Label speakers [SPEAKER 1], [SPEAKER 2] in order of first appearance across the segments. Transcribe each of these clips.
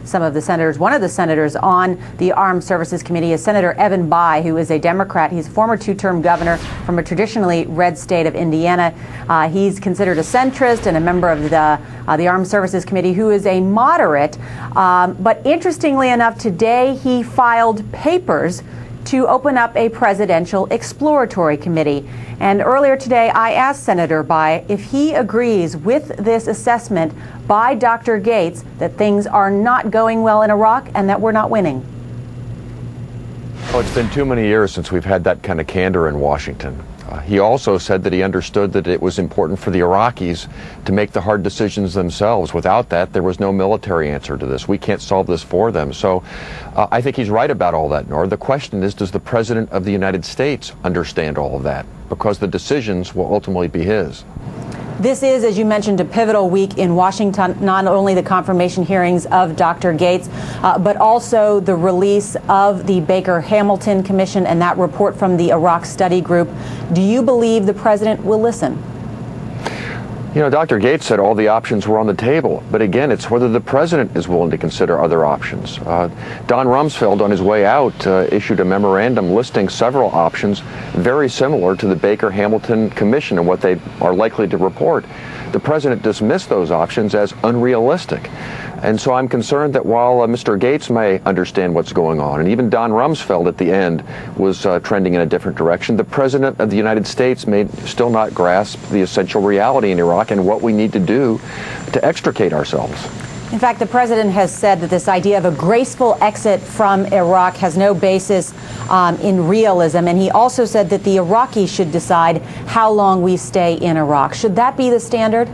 [SPEAKER 1] some of the senators. One of the senators on the Armed Services Committee is Senator Bayh, who is a Democrat. He's a former two-term governor from a traditionally red state of Indiana. He's considered a centrist and a member of the Armed Services Committee, who is a moderate. But interestingly enough, today he filed papers to open up a presidential exploratory committee. And earlier today, I asked Senator Bayh if he agrees with this assessment by Dr. Gates that things are not going well in Iraq and that we're not winning.
[SPEAKER 2] Well, it's been too many years since we've had that kind of candor in Washington. He also said that he understood that it was important for the Iraqis to make the hard decisions themselves. Without that, there was no military answer to this. We can't solve this for them. So I think he's right about all that, Nora. The question is, does the President of the United States understand all of that? Because the decisions will ultimately be his.
[SPEAKER 1] This is, as you mentioned, a pivotal week in Washington, not only the confirmation hearings of Dr. Gates, but also the release of the Baker-Hamilton Commission and that report from the Iraq Study Group. Do you believe the president will listen?
[SPEAKER 2] You know, Dr. Gates said all the options were on the table, but again, it's whether the president is willing to consider other options. Don Rumsfeld, on his way out, issued a memorandum listing several options very similar to the Baker-Hamilton Commission and what they are likely to report. The president dismissed those options as unrealistic. And so I'm concerned that while Mr. Gates may understand what's going on, and even Don Rumsfeld at the end was trending in a different direction, the President of the United States may still not grasp the essential reality in Iraq and what we need to do to extricate ourselves.
[SPEAKER 1] In fact, the president has said that this idea of a graceful exit from Iraq has no basis in realism. And he also said that the Iraqis should decide how long we stay in Iraq. Should that be the standard?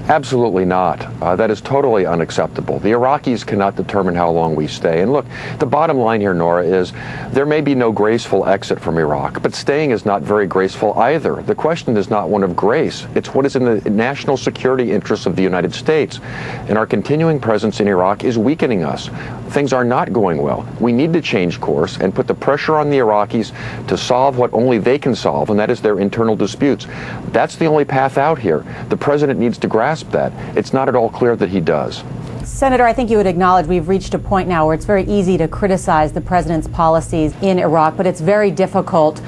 [SPEAKER 2] Absolutely not. That is totally unacceptable. The Iraqis cannot determine how long we stay. And look, the bottom line here, Nora, is there may be no graceful exit from Iraq, but staying is not very graceful either. The question is not one of grace. It's what is in the national security interests of the United States. And our continuing presence in Iraq is weakening us. Things are not going well. We need to change course and put the pressure on the Iraqis to solve what only they can solve, and that is their internal disputes. That's the only path out here. The president needs to grasp that. It's not at all clear that he does.
[SPEAKER 1] Senator, I think you would acknowledge we've reached a point now where it's very easy to criticize the president's policies in Iraq, but it's very difficult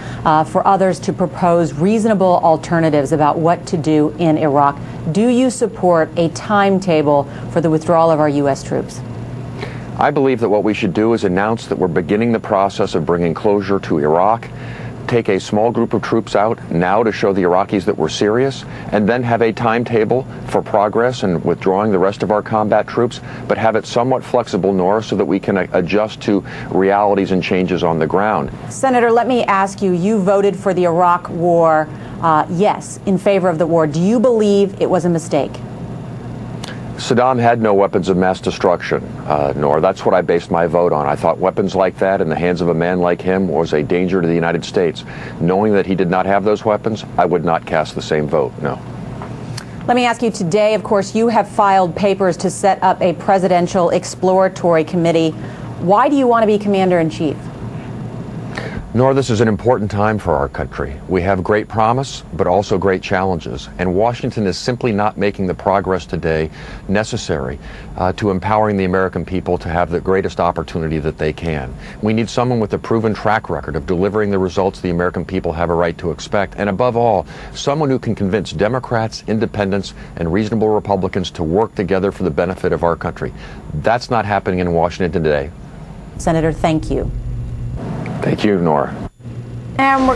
[SPEAKER 1] for others to propose reasonable alternatives about what to do in Iraq. Do you support a timetable for the withdrawal of our U.S. troops?
[SPEAKER 2] I believe that what we should do is announce that we're beginning the process of bringing closure to Iraq, take a small group of troops out now to show the Iraqis that we're serious, and then have a timetable for progress and withdrawing the rest of our combat troops, but have it somewhat flexible, Nora, so that we can adjust to realities and changes on the ground.
[SPEAKER 1] Senator, let me ask you, you voted for the Iraq war, yes, in favor of the war. Do you believe it was a mistake?
[SPEAKER 2] Saddam had no weapons of mass destruction, Nora. That's what I based my vote on. I thought weapons like that in the hands of a man like him was a danger to the United States. Knowing that he did not have those weapons, I would not cast the same vote, no.
[SPEAKER 1] Let me ask you, today, of course, you have filed papers to set up a presidential exploratory committee. Why do you want to be commander-in-chief?
[SPEAKER 2] Nora, this is an important time for our country. We have great promise, but also great challenges. And Washington is simply not making the progress today necessary to empowering the American people to have the greatest opportunity that they can. We need someone with a proven track record of delivering the results the American people have a right to expect. And above all, someone who can convince Democrats, independents, and reasonable Republicans to work together for the benefit of our country. That's not happening in Washington today.
[SPEAKER 1] Senator, thank you.
[SPEAKER 2] Thank you, Nora.
[SPEAKER 1] And we're